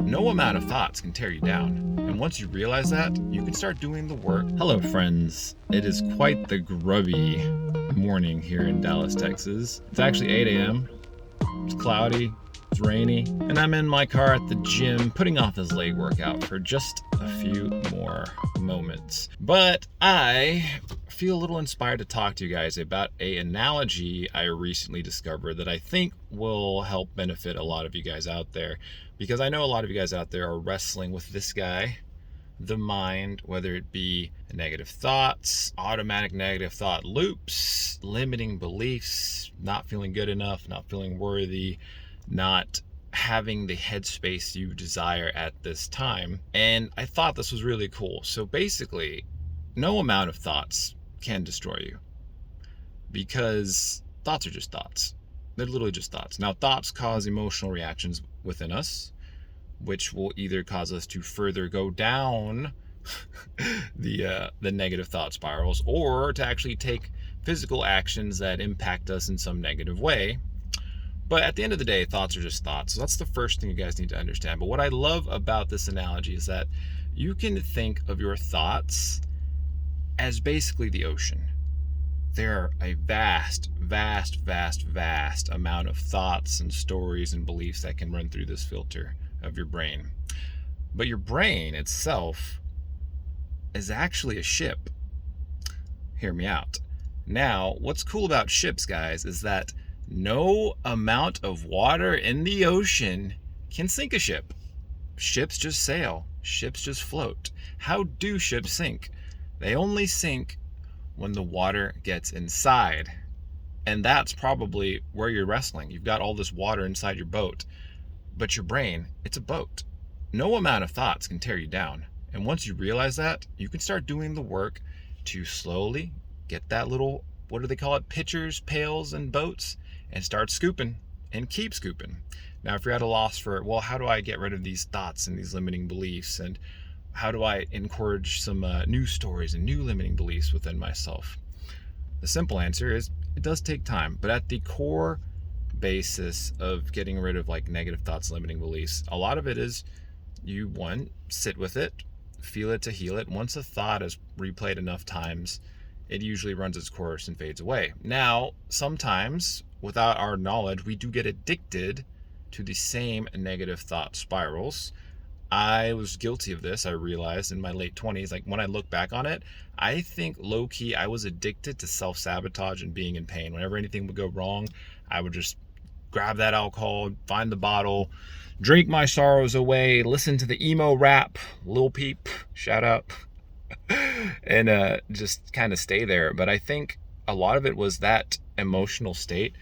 no amount of thoughts can tear you down. And once you realize that, you can start doing the work. Hello, friends. It is quite the grubby morning here in Dallas, Texas. It's actually 8 a.m. It's cloudy, it's rainy, and I'm in my car at the gym putting off this leg workout for just a few more moments. But I feel a little inspired to talk to you guys about an analogy I recently discovered that I think will help benefit a lot of you guys out there, because I know a lot of you guys out there are wrestling with this guy, the mind, whether it be negative thoughts, automatic negative thought loops, limiting beliefs, not feeling good enough, not feeling worthy, not having the headspace you desire at this time. And I thought this was really cool. So basically, no amount of thoughts can destroy you, because thoughts are just thoughts. They're literally just thoughts. Now, thoughts cause emotional reactions within us, which will either cause us to further go down the negative thought spirals, or to actually take physical actions that impact us in some negative way. But at the end of the day, thoughts are just thoughts. So that's the first thing you guys need to understand. But what I love about this analogy is that you can think of your thoughts as basically the ocean. There are a vast amount of thoughts and stories and beliefs that can run through this filter of your brain. But your brain itself is actually a ship. Hear me out. Now, what's cool about ships, guys, is that no amount of water in the ocean can sink a ship. Ships just sail. Ships just float. How do ships sink? They only sink when the water gets inside. And that's probably where you're wrestling. You've got all this water inside your boat, but your brain, it's a boat. No amount of thoughts can tear you down. And once you realize that, you can start doing the work to slowly get that little, what do they call it, pitchers, pails, and boats, and start scooping and keep scooping. Now, if you're at a loss for, well, how do I get rid of these thoughts and these limiting beliefs, and how do I encourage some new stories and new limiting beliefs within myself? The simple answer is it does take time, but at the core basis of getting rid of like negative thoughts, limiting beliefs, a lot of it is you, one, sit with it, feel it to heal it. Once a thought is replayed enough times, it usually runs its course and fades away. Now, sometimes without our knowledge, we do get addicted to the same negative thought spirals. I was guilty of this, I realized, in my late 20s. Like, when I look back on it, I think low-key I was addicted to self-sabotage and being in pain. Whenever anything would go wrong, I would just grab that alcohol, find the bottle, drink my sorrows away, listen to the emo rap, Lil Peep, shout out, and just kind of stay there. But I think a lot of it was that emotional state,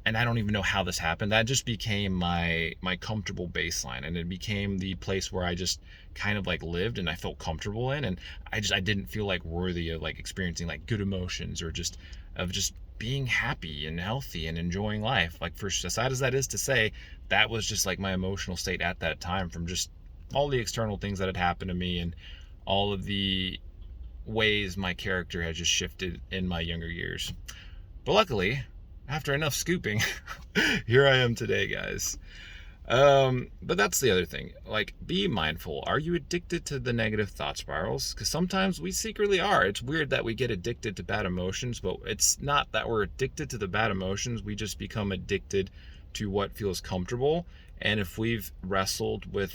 and I don't even know how this happened. That just became my comfortable baseline, and it became the place where I just kind of like lived and I felt comfortable in, and I didn't feel like worthy of like experiencing like good emotions, or just being happy and healthy and enjoying life. Like, for as sad as that is to say, that was just like my emotional state at that time, from just all the external things that had happened to me and all of the ways my character had just shifted in my younger years. But luckily, after enough scooping, here I am today, guys. But that's the other thing. Like, be mindful. Are you addicted to the negative thought spirals? Because sometimes we secretly are. It's weird that we get addicted to bad emotions, but it's not that we're addicted to the bad emotions. We just become addicted to what feels comfortable. And if we've wrestled with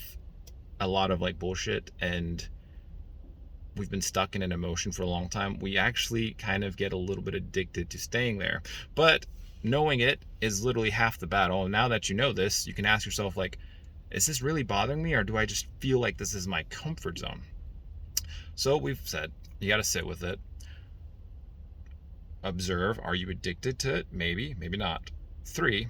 a lot of like bullshit and we've been stuck in an emotion for a long time, we actually kind of get a little bit addicted to staying there. But knowing it is literally half the battle. And now that you know this, you can ask yourself, like, is this really bothering me, or do I just feel like this is my comfort zone? So we've said you got to sit with it, observe. Are you addicted to it? Maybe not. 3,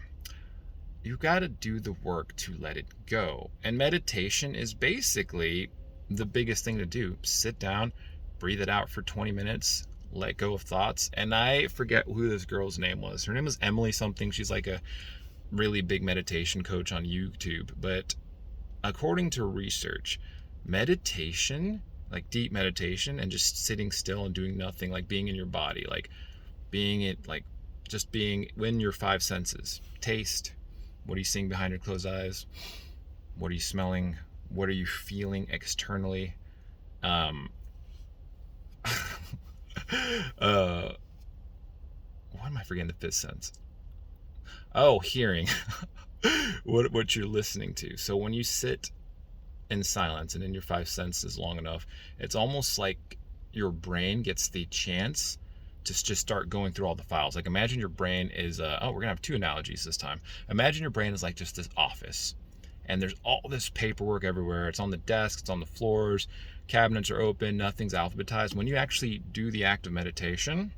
you got to do the work to let it go. And meditation is basically the biggest thing to do. Sit down, breathe it out for 20 minutes, let go of thoughts. And I forget who this girl's name was. Her name was Emily something. She's like a really big meditation coach on YouTube. But according to research, meditation, like deep meditation and just sitting still and doing nothing, like being in your body, like being it, like just being in your 5 senses. Taste, what are you seeing behind your closed eyes? What are you smelling? What are you feeling externally? Um, uh, what am I forgetting? The fifth sense. Oh, hearing. what you're listening to. So when you sit in silence and in your five senses long enough, it's almost like your brain gets the chance to just start going through all the files. Like imagine your brain is, we're gonna have two analogies this time. Imagine your brain is like just this office and there's all this paperwork everywhere. It's on the desks, it's on the floors, cabinets are open, nothing's alphabetized. When you actually do the act of meditation,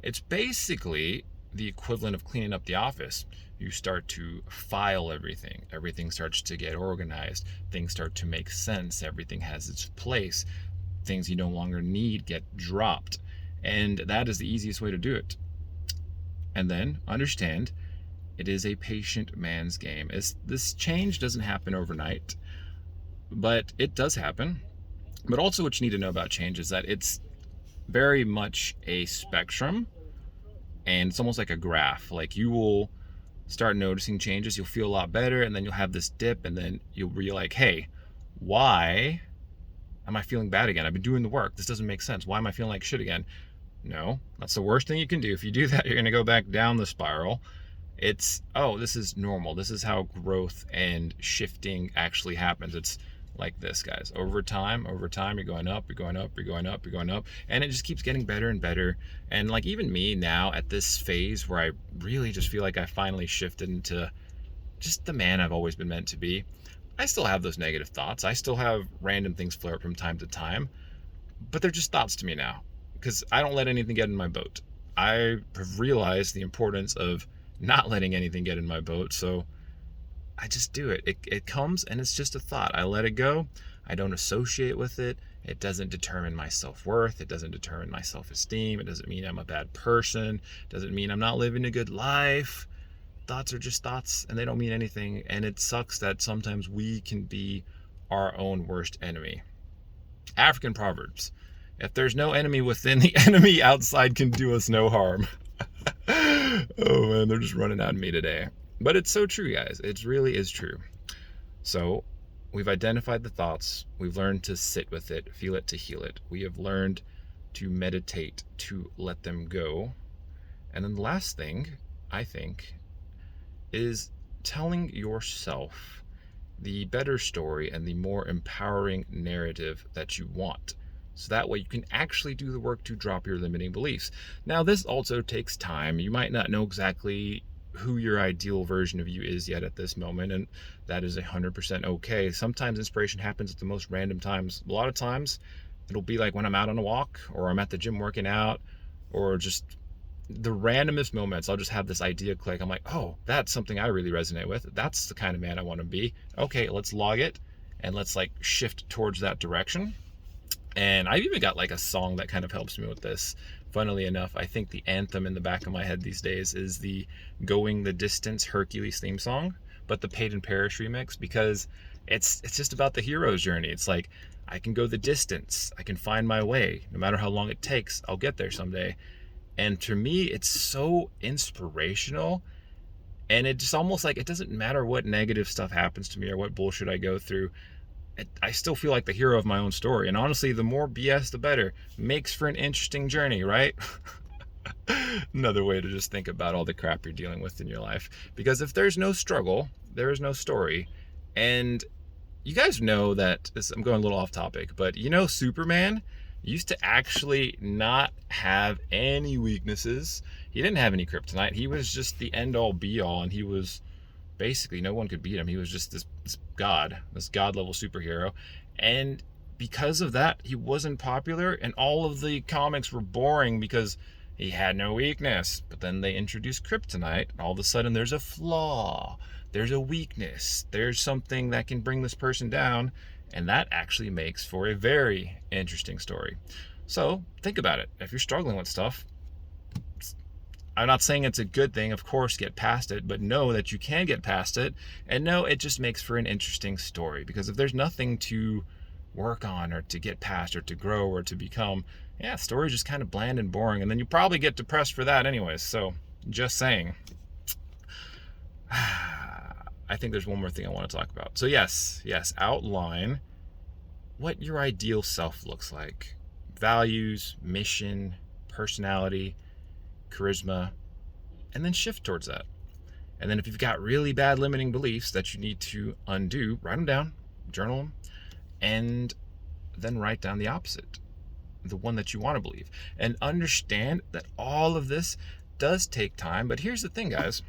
it's basically the equivalent of cleaning up the office. You start to file everything. Everything starts to get organized. Things start to make sense. Everything has its place. Things you no longer need get dropped. And that is the easiest way to do it. And then understand it is a patient man's game. This change doesn't happen overnight, but it does happen. But also what you need to know about change is that it's very much a spectrum, and it's almost like a graph. Like you will start noticing changes, you'll feel a lot better, and then you'll have this dip, and then you'll be like, hey, why am I feeling bad again? I've been doing the work. This doesn't make sense. Why am I feeling like shit again? No, that's the worst thing you can do. If you do that, you're going to go back down the spiral. It's, oh, this is normal. This is how growth and shifting actually happens. It's like this, guys. Over time, you're going up, you're going up, you're going up, you're going up, and it just keeps getting better and better. And like even me now at this phase where I really just feel like I finally shifted into just the man I've always been meant to be, I still have those negative thoughts. I still have random things flare up from time to time, but they're just thoughts to me now because I don't let anything get in my boat. I have realized the importance of not letting anything get in my boat, so I just do it. It comes and it's just a thought. I let it go. I don't associate with it. It doesn't determine my self-worth. It doesn't determine my self-esteem. It doesn't mean I'm a bad person. It doesn't mean I'm not living a good life. Thoughts are just thoughts and they don't mean anything. And it sucks that sometimes we can be our own worst enemy. African proverbs. If there's no enemy within, the enemy outside can do us no harm. Oh man, they're just running at me today. But it's so true, guys. It really is true. So we've identified the thoughts. We've learned to sit with it, feel it to heal it. We have learned to meditate, to let them go. And then the last thing, I think, is telling yourself the better story and the more empowering narrative that you want. So that way you can actually do the work to drop your limiting beliefs. Now, this also takes time. You might not know exactly who your ideal version of you is yet at this moment, and that is 100% okay. Sometimes inspiration happens at the most random times. A lot of times it'll be like when I'm out on a walk, or I'm at the gym working out, or just the randomest moments. I'll just have this idea click. I'm like, oh, that's something I really resonate with. That's the kind of man I want to be. Okay, let's log it and let's like shift towards that direction. And I've even got like a song that kind of helps me with this. Funnily enough, I think the anthem in the back of my head these days is the Going the Distance Hercules theme song, but the Paid and Perish remix, because it's just about the hero's journey. It's like, I can go the distance. I can find my way. No matter how long it takes, I'll get there someday. And to me, it's so inspirational. And it just almost like, it doesn't matter what negative stuff happens to me or what bullshit I go through. I still feel like the hero of my own story. And honestly, the more BS, the better. Makes for an interesting journey, right? Another way to just think about all the crap you're dealing with in your life. Because if there's no struggle, there is no story. And you guys know that, I'm going a little off topic, but you know Superman used to actually not have any weaknesses. He didn't have any kryptonite. He was just the end-all be-all, and he was basically, no one could beat him. He was just this god level superhero. And because of that, he wasn't popular, and all of the comics were boring because he had no weakness. But then they introduced kryptonite, and all of a sudden there's a flaw, there's a weakness, there's something that can bring this person down, and that actually makes for a very interesting story. So think about it. If you're struggling with stuff, I'm not saying it's a good thing, of course, get past it, but know that you can get past it, and know it just makes for an interesting story. Because if there's nothing to work on or to get past or to grow or to become, yeah, story's just kind of bland and boring, and then you probably get depressed for that anyways. So just saying. I I think there's one more thing I want to talk about. So yes, outline what your ideal self looks like. Values, mission, personality, charisma, and then shift towards that. And then if you've got really bad limiting beliefs that you need to undo, write them down, journal them, and then write down the opposite, the one that you want to believe. And understand that all of this does take time. But here's the thing, guys.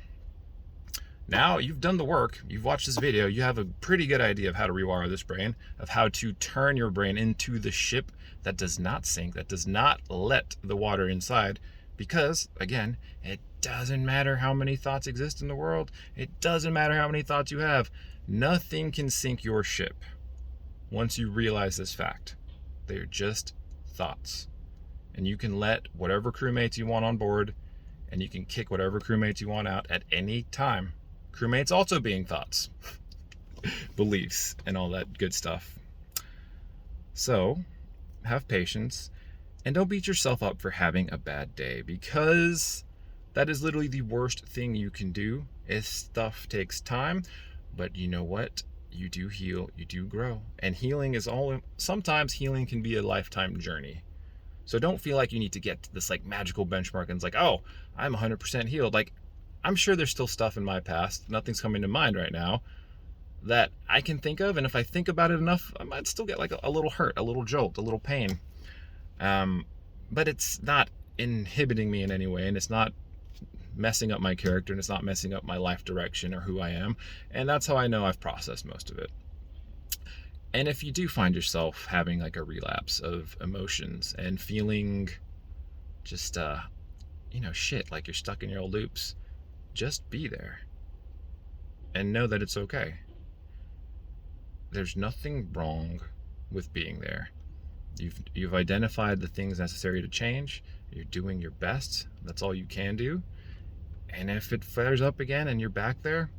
Now you've done the work, you've watched this video, you have a pretty good idea of how to rewire this brain, of how to turn your brain into the ship that does not sink, that does not let the water inside. Because, again, it doesn't matter how many thoughts exist in the world. It doesn't matter how many thoughts you have. Nothing can sink your ship once you realize this fact. They're just thoughts. And you can let whatever crewmates you want on board, and you can kick whatever crewmates you want out at any time. Crewmates also being thoughts, beliefs, and all that good stuff. So, have patience, and don't beat yourself up for having a bad day, because that is literally the worst thing you can do. If stuff takes time, but you know what? You do heal, you do grow. And sometimes healing can be a lifetime journey. So don't feel like you need to get to this like magical benchmark and it's like, oh, I'm 100% healed. Like, I'm sure there's still stuff in my past, nothing's coming to mind right now, that I can think of. And if I think about it enough, I might still get like a little hurt, a little jolt, a little pain. But it's not inhibiting me in any way, and it's not messing up my character, and it's not messing up my life direction or who I am. And that's how I know I've processed most of it. And if you do find yourself having like a relapse of emotions and feeling just, shit, like you're stuck in your old loops, just be there and know that it's okay. There's nothing wrong with being there. You've identified the things necessary to change. You're doing your best. That's all you can do. And if it flares up again and you're back there,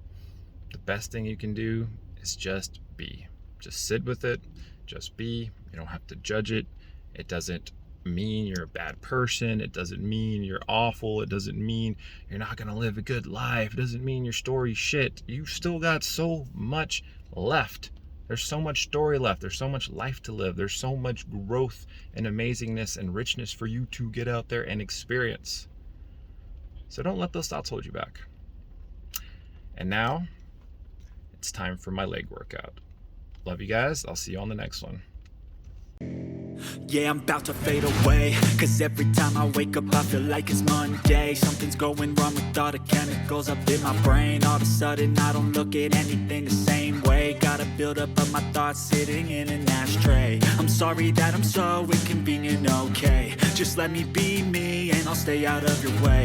the best thing you can do is just be. Just sit with it. Just be. You don't have to judge it. It doesn't mean you're a bad person. It doesn't mean you're awful. It doesn't mean you're not going to live a good life. It doesn't mean your story's shit. You've still got so much left. There's so much story left. There's so much life to live. There's so much growth and amazingness and richness for you to get out there and experience. So don't let those thoughts hold you back. And now it's time for my leg workout. Love you guys. I'll see you on the next one. Yeah, I'm about to fade away, cause every time I wake up I feel like it's Monday. Something's going wrong with all the chemicals up in my brain. All of a sudden I don't look at anything the same way. Gotta build up of my thoughts sitting in an ashtray. I'm sorry that I'm so inconvenient, okay. Just let me be me and I'll stay out of your way.